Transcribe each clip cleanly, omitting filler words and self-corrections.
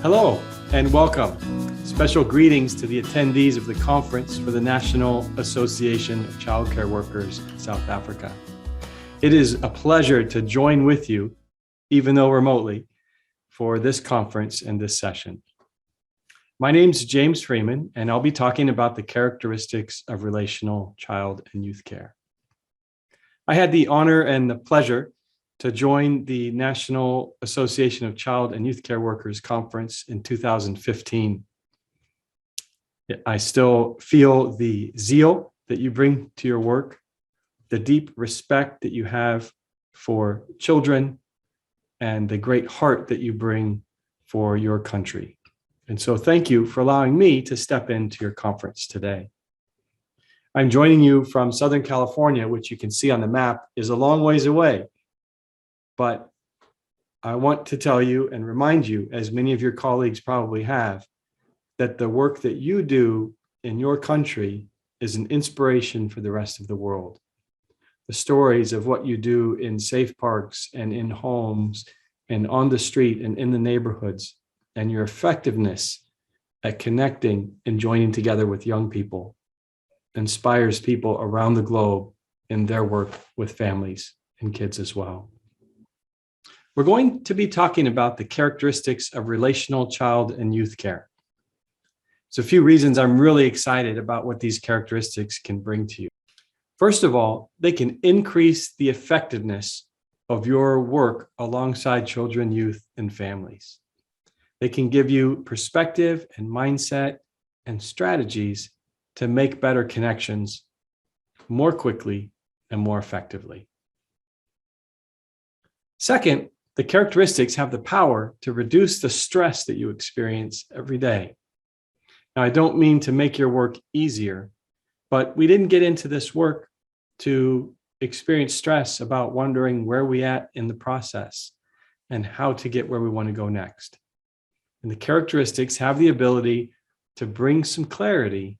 Hello and welcome. Special greetings to the attendees of the conference for the National Association of Child Care Workers in South Africa. It is a pleasure to join with you, even though remotely, for this conference and this session. My name is James Freeman, and I'll be talking about the characteristics of relational child and youth care. I had the honor and the pleasure to join the National Association of Child and Youth Care Workers Conference in 2015. I still feel the zeal that you bring to your work, the deep respect that you have for children, and the great heart that you bring for your country. And so thank you for allowing me to step into your conference today. I'm joining you from Southern California, which you can see on the map is a long ways away. But I want to tell you and remind you, as many of your colleagues probably have, that the work that you do in your country is an inspiration for the rest of the world. The stories of what you do in safe parks and in homes and on the street and in the neighborhoods, and your effectiveness at connecting and joining together with young people inspires people around the globe in their work with families and kids as well. We're going to be talking about the characteristics of relational child and youth care. So a few reasons I'm really excited about what these characteristics can bring to you. First of all, they can increase the effectiveness of your work alongside children, youth, and families. They can give you perspective and mindset and strategies to make better connections more quickly and more effectively. Second, the characteristics have the power to reduce the stress that you experience every day. Now, I don't mean to make your work easier, but we didn't get into this work to experience stress about wondering where we at in the process and how to get where we want to go next. And the characteristics have the ability to bring some clarity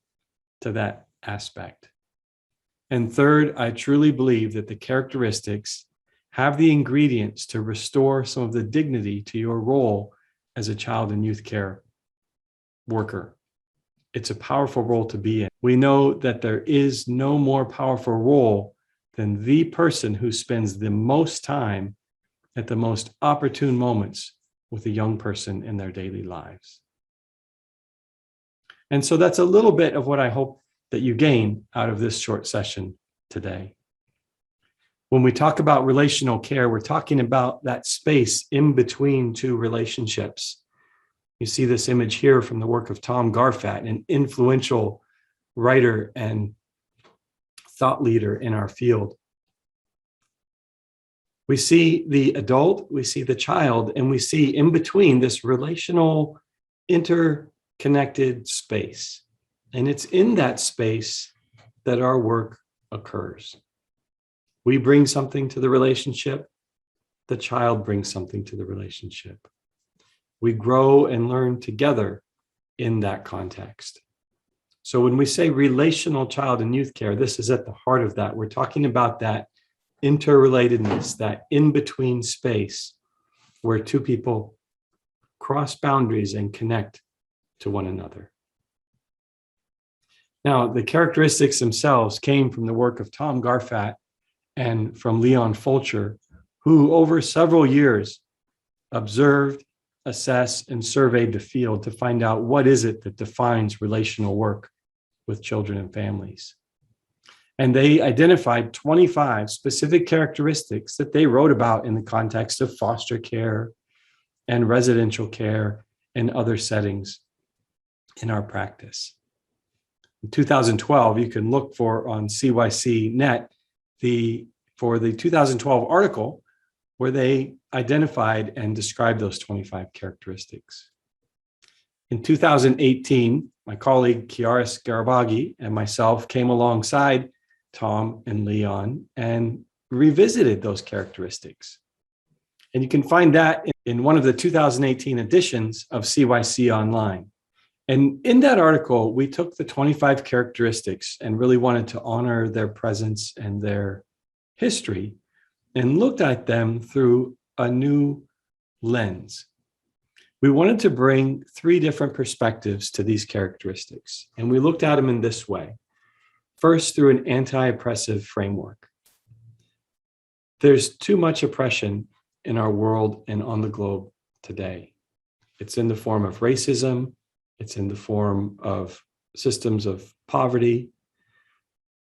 to that aspect. And third, I truly believe that the characteristics have the ingredients to restore some of the dignity to your role as a child and youth care worker. It's a powerful role to be in. We know that there is no more powerful role than the person who spends the most time at the most opportune moments with a young person in their daily lives. And so that's a little bit of what I hope that you gain out of this short session today. When we talk about relational care, we're talking about that space in between two relationships. You see this image here from the work of Tom Garfat, an influential writer and thought leader in our field. We see the adult, we see the child, and we see in between this relational, interconnected space. And it's in that space that our work occurs. We bring something to the relationship. The child brings something to the relationship. We grow and learn together in that context. So when we say relational child and youth care, this is at the heart of that. We're talking about that interrelatedness, that in-between space where two people cross boundaries and connect to one another. Now, the characteristics themselves came from the work of Tom Garfat and from Leon Fulcher, who over several years observed, assessed, and surveyed the field to find out what is it that defines relational work with children and families. And they identified 25 specific characteristics that they wrote about in the context of foster care and residential care and other settings in our practice. In 2012, you can look for on CYC-Net for the 2012 article where they identified and described those 25 characteristics. In 2018, my colleague Chiaris Garabaghi and myself came alongside Tom and Leon and revisited those characteristics. And you can find that in one of the 2018 editions of CYC-Online. And in that article, we took the 25 characteristics and really wanted to honor their presence and their history and looked at them through a new lens. We wanted to bring three different perspectives to these characteristics, and we looked at them in this way. First, through an anti-oppressive framework. There's too much oppression in our world and on the globe today. It's in the form of racism. It's in the form of systems of poverty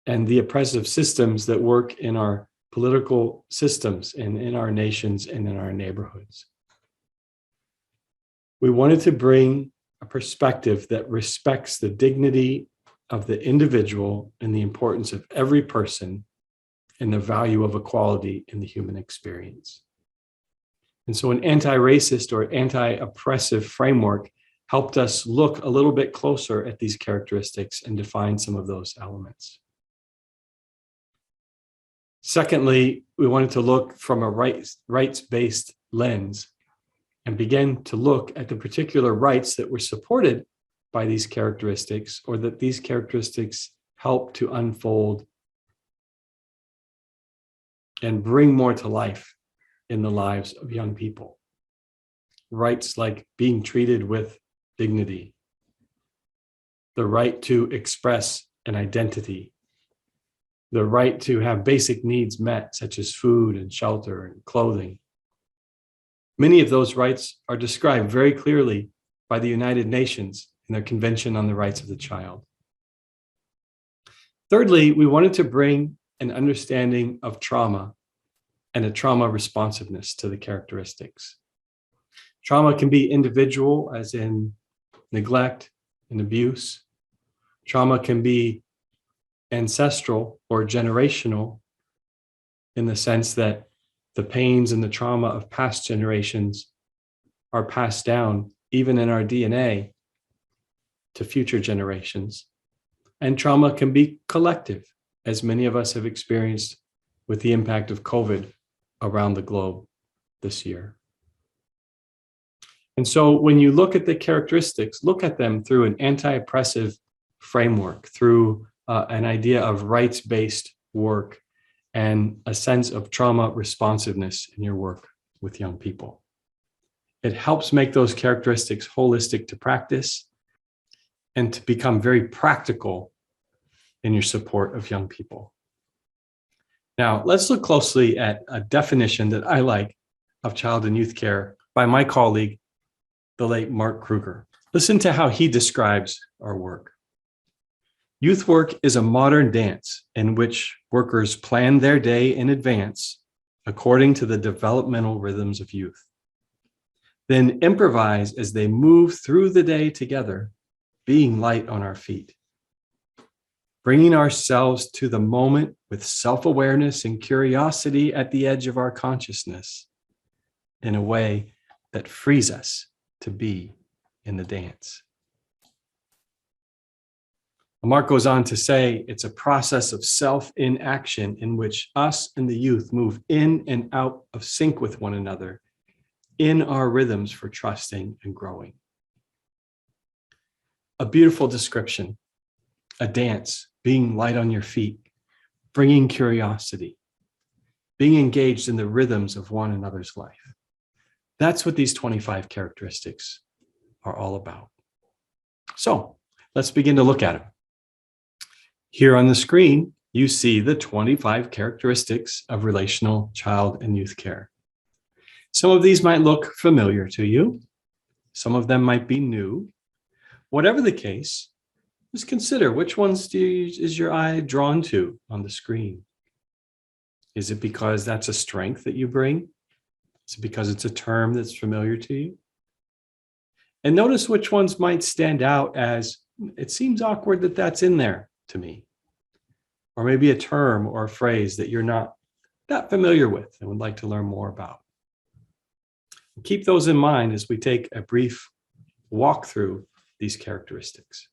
and the oppressive systems that work in our political systems and in our nations and in our neighborhoods. We wanted to bring a perspective that respects the dignity of the individual and the importance of every person and the value of equality in the human experience. And so an anti-racist or anti-oppressive framework helped us look a little bit closer at these characteristics and define some of those elements. Secondly, we wanted to look from a rights-based lens and begin to look at the particular rights that were supported by these characteristics, or that these characteristics help to unfold and bring more to life in the lives of young people. Rights like being treated with dignity, the right to express an identity, the right to have basic needs met, such as food and shelter and clothing. Many of those rights are described very clearly by the United Nations in their Convention on the Rights of the Child. Thirdly, we wanted to bring an understanding of trauma and a trauma responsiveness to the characteristics. Trauma can be individual, as in neglect and abuse. Trauma can be ancestral or generational, in the sense that the pains and the trauma of past generations are passed down, even in our DNA, to future generations. And trauma can be collective, as many of us have experienced with the impact of COVID around the globe this year. And so when you look at the characteristics, look at them through an anti-oppressive framework, through an idea of rights-based work and a sense of trauma responsiveness in your work with young people. It helps make those characteristics holistic to practice and to become very practical in your support of young people. Now, let's look closely at a definition that I like of child and youth care by my colleague, the late Mark Kruger. Listen to how he describes our work. Youth work is a modern dance in which workers plan their day in advance according to the developmental rhythms of youth, then improvise as they move through the day together, being light on our feet, bringing ourselves to the moment with self-awareness and curiosity at the edge of our consciousness in a way that frees us to be in the dance. Mark goes on to say it's a process of self-inaction in which us and the youth move in and out of sync with one another in our rhythms for trusting and growing. A beautiful description, a dance, being light on your feet, bringing curiosity, being engaged in the rhythms of one another's life. That's what these 25 characteristics are all about. So let's begin to look at them. Here on the screen, you see the 25 characteristics of relational child and youth care. Some of these might look familiar to you. Some of them might be new. Whatever the case, just consider which ones is your eye drawn to on the screen. Is it because that's a strength that you bring? Is it because it's a term that's familiar to you? And notice which ones might stand out as, it seems awkward that that's in there to me. Or maybe a term or a phrase that you're not that familiar with and would like to learn more about. Keep those in mind as we take a brief walk through these characteristics.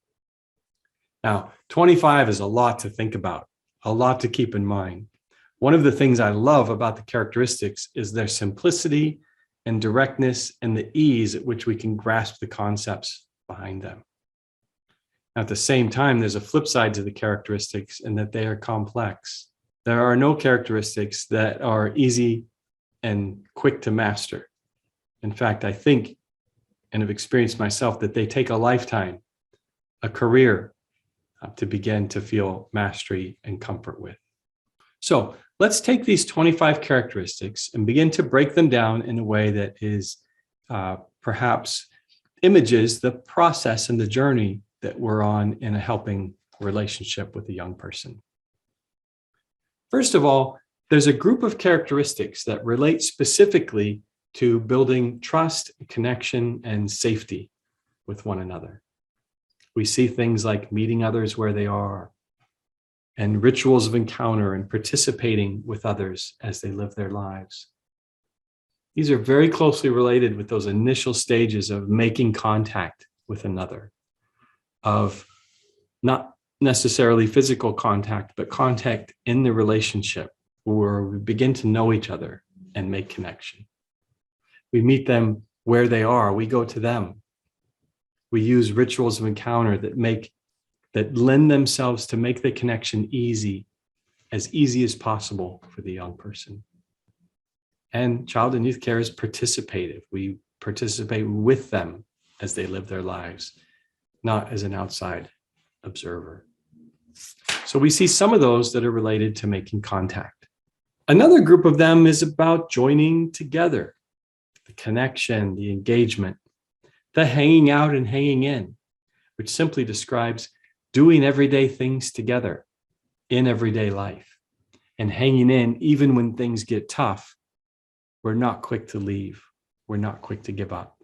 Now, 25 is a lot to think about, a lot to keep in mind. One of the things I love about the characteristics is their simplicity and directness and the ease at which we can grasp the concepts behind them. At the same time, there's a flip side to the characteristics in that they are complex. There are no characteristics that are easy and quick to master. In fact, I think and have experienced myself that they take a lifetime, a career, to begin to feel mastery and comfort with. So let's take these 25 characteristics and begin to break them down in a way that is perhaps images the process and the journey that we're on in a helping relationship with a young person. First of all, there's a group of characteristics that relate specifically to building trust, connection, and safety with one another. We see things like meeting others where they are, and rituals of encounter and participating with others as they live their lives. These are very closely related with those initial stages of making contact with another, of not necessarily physical contact, but contact in the relationship where we begin to know each other and make connection. We meet them where they are. We go to them. We use rituals of encounter that lend themselves to make the connection as easy as possible for the young person. And child and youth care is participative. We participate with them as they live their lives, not as an outside observer. So we see some of those that are related to making contact. Another group of them is about joining together, the connection, the engagement, the hanging out and hanging in, which simply describes doing everyday things together in everyday life and hanging in even when things get tough. We're not quick to leave. We're not quick to give up.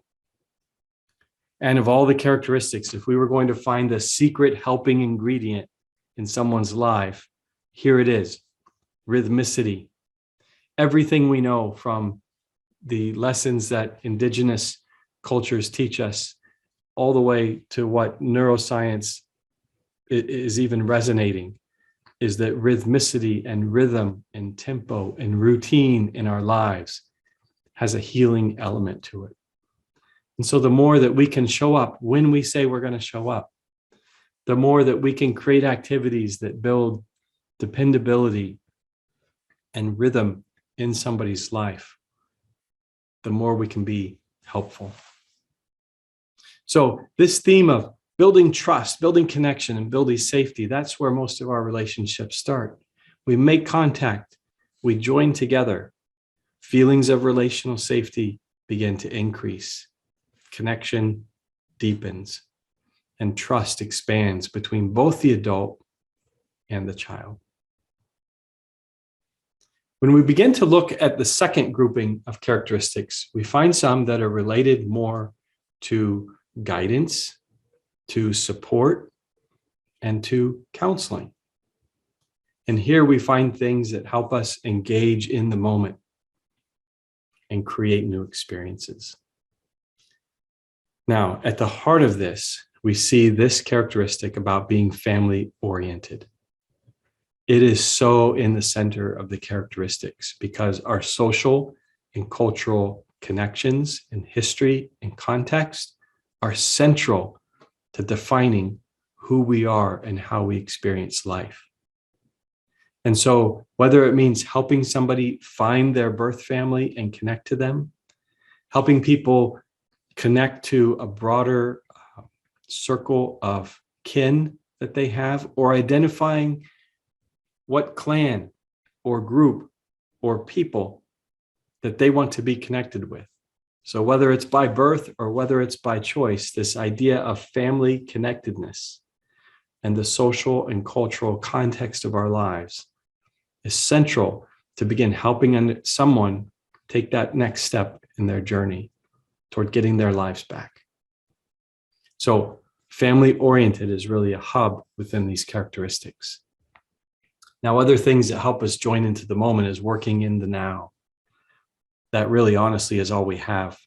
And of all the characteristics, if we were going to find the secret helping ingredient in someone's life, here it is: rhythmicity. Everything we know from the lessons that indigenous cultures teach us, all the way to what neuroscience is even resonating, is that rhythmicity and rhythm and tempo and routine in our lives has a healing element to it. And so the more that we can show up when we say we're going to show up, the more that we can create activities that build dependability and rhythm in somebody's life, the more we can be helpful. So this theme of building trust, building connection, and building safety, that's where most of our relationships start. We make contact, we join together. Feelings of relational safety begin to increase. Connection deepens, and trust expands between both the adult and the child. When we begin to look at the second grouping of characteristics, we find some that are related more to guidance, to support, and to counseling. And here we find things that help us engage in the moment and create new experiences. Now, at the heart of this, we see this characteristic about being family-oriented. It is so in the center of the characteristics because our social and cultural connections and history and context are central to defining who we are and how we experience life. And so whether it means helping somebody find their birth family and connect to them, helping people connect to a broader circle of kin that they have, or identifying what clan or group or people that they want to be connected with. So whether it's by birth or whether it's by choice, this idea of family connectedness and the social and cultural context of our lives is central to begin helping someone take that next step in their journey toward getting their lives back. So family-oriented is really a hub within these characteristics. Now, other things that help us join into the moment is working in the now. That really honestly is all we have.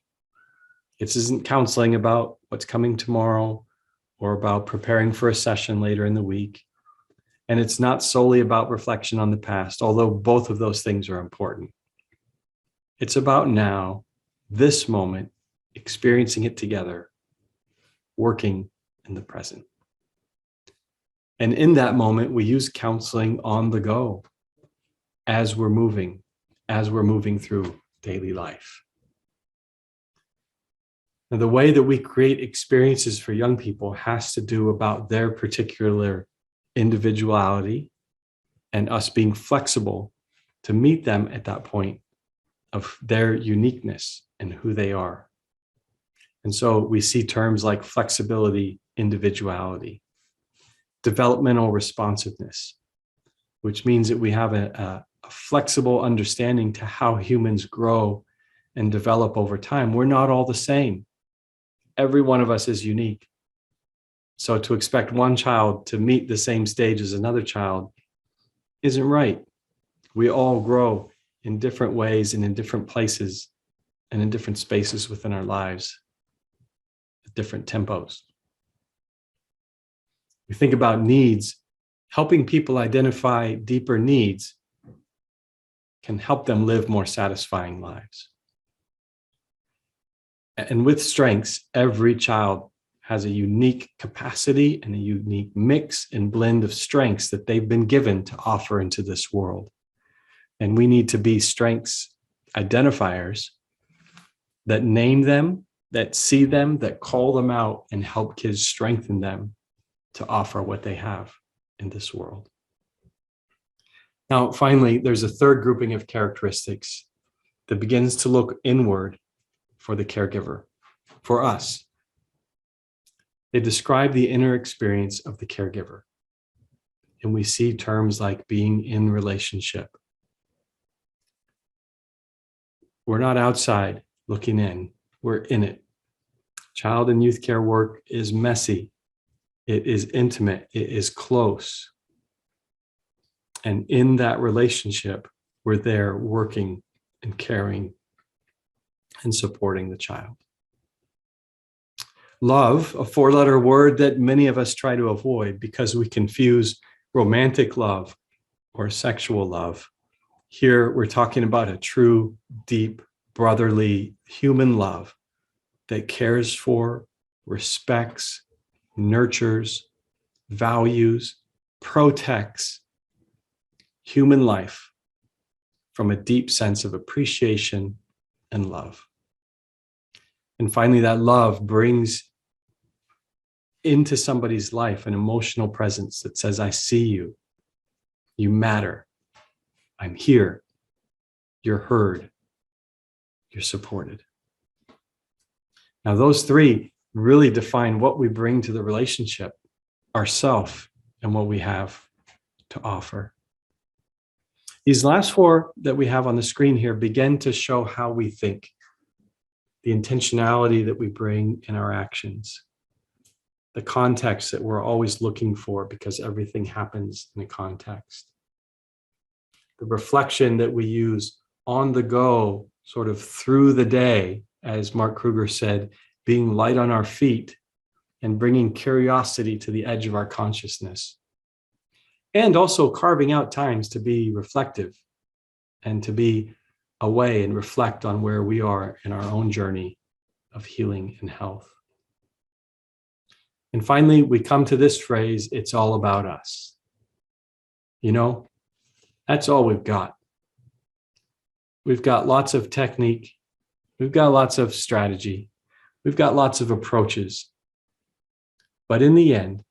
It isn't counseling about what's coming tomorrow or about preparing for a session later in the week. And it's not solely about reflection on the past, although both of those things are important. It's about now, this moment, experiencing it together, working in the present. And in that moment, we use counseling on the go as we're moving through daily life. Now, the way that we create experiences for young people has to do about their particular individuality and us being flexible to meet them at that point of their uniqueness and who they are. And so we see terms like flexibility, individuality, developmental responsiveness, which means that we have a flexible understanding to how humans grow and develop over time. We're not all the same. Every one of us is unique. So to expect one child to meet the same stage as another child isn't right. We all grow in different ways and in different places and in different spaces within our lives at different tempos. We think about needs. Helping people identify deeper needs can help them live more satisfying lives. And with strengths, every child has a unique capacity and a unique mix and blend of strengths that they've been given to offer into this world. And we need to be strengths identifiers that name them, that see them, that call them out, and help kids strengthen them to offer what they have in this world. Now, finally, there's a third grouping of characteristics that begins to look inward for the caregiver, for us. They describe the inner experience of the caregiver. And we see terms like being in relationship. We're not outside looking in, we're in it. Child and youth care work is messy. It is intimate. It is close. And in that relationship, we're there working and caring and supporting the child. Love, a four-letter word that many of us try to avoid because we confuse romantic love or sexual love. Here, we're talking about a true, deep, brotherly human love that cares for, respects, nurtures, values, protects human life from a deep sense of appreciation and love. And finally, that love brings into somebody's life an emotional presence that says, I see you, you matter, I'm here, you're heard, you're supported. Now, those three really define what we bring to the relationship, ourself, and what we have to offer. These last four that we have on the screen here begin to show how we think, the intentionality that we bring in our actions, the context that we're always looking for because everything happens in a context, the reflection that we use on the go, sort of through the day, as Mark Kruger said, being light on our feet and bringing curiosity to the edge of our consciousness. And also carving out times to be reflective and to be away and reflect on where we are in our own journey of healing and health. And finally, we come to this phrase, it's all about us. You know, that's all we've got. We've got lots of technique. We've got lots of strategy. We've got lots of approaches. But in the end,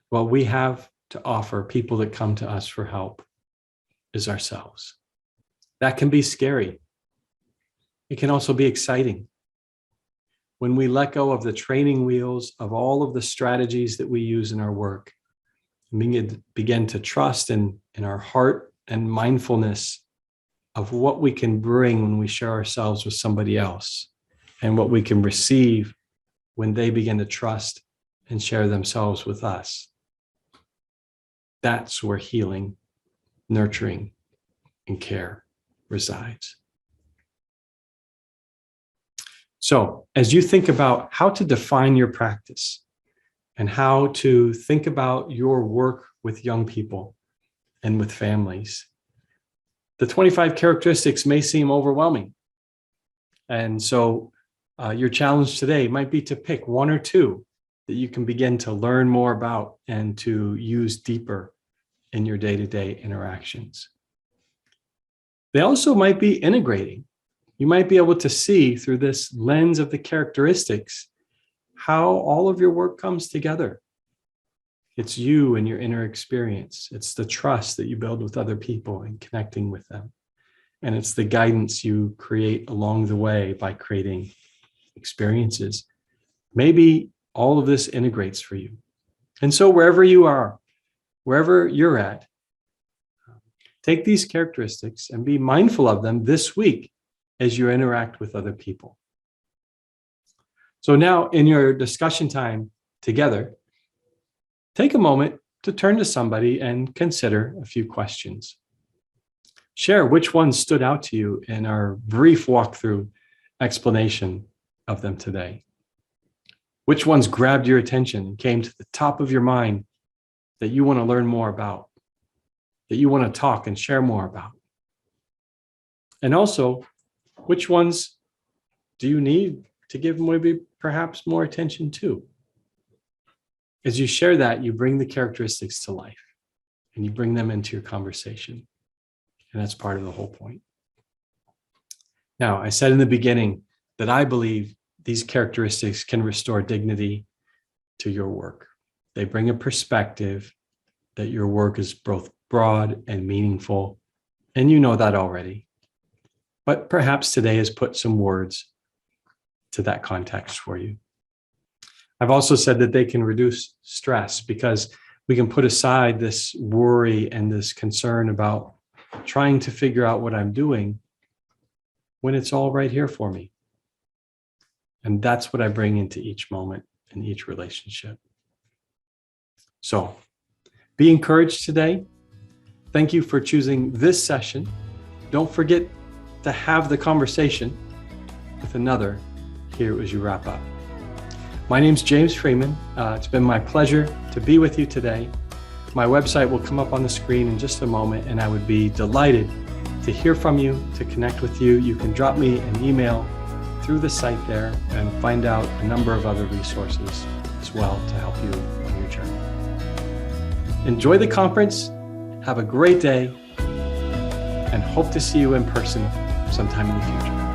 what we have to offer people that come to us for help is ourselves. That can be scary. It can also be exciting. When we let go of the training wheels of all of the strategies that we use in our work, and begin to trust in our heart and mindfulness of what we can bring when we share ourselves with somebody else, and what we can receive when they begin to trust and share themselves with us. That's where healing, nurturing, and care resides. So, as you think about how to define your practice and how to think about your work with young people and with families, the 25 characteristics may seem overwhelming. And so your challenge today might be to pick one or two that you can begin to learn more about and to use deeper in your day-to-day interactions. They also might be integrating. you might be able to see through this lens of the characteristics how all of your work comes together. It's you and your inner experience. It's the trust that you build with other people and connecting with them. And it's the guidance you create along the way by creating experiences. Maybe all of this integrates for you. And so wherever you are, wherever you're at, take these characteristics and be mindful of them this week as you interact with other people. So now in your discussion time together, take a moment to turn to somebody and consider a few questions. Share which ones stood out to you in our brief walkthrough explanation of them today. Which ones grabbed your attention and came to the top of your mind that you want to learn more about, that you want to talk and share more about? And also, which ones do you need to give maybe perhaps more attention to? As you share that, you bring the characteristics to life and you bring them into your conversation. And that's part of the whole point. Now, I said in the beginning that I believe these characteristics can restore dignity to your work. They bring a perspective that your work is both broad and meaningful, and you know that already. But perhaps today has put some words to that context for you. I've also said that they can reduce stress because we can put aside this worry and this concern about trying to figure out what I'm doing when it's all right here for me. And that's what I bring into each moment and each relationship. So be encouraged today. Thank you for choosing this session. Don't forget to have the conversation with another here as you wrap up. My name's James Freeman. It's been my pleasure to be with you today. My website will come up on the screen in just a moment, and I would be delighted to hear from you, to connect with you. You can drop me an email through the site there and find out a number of other resources as well to help you on your journey. Enjoy the conference, have a great day, and hope to see you in person sometime in the future.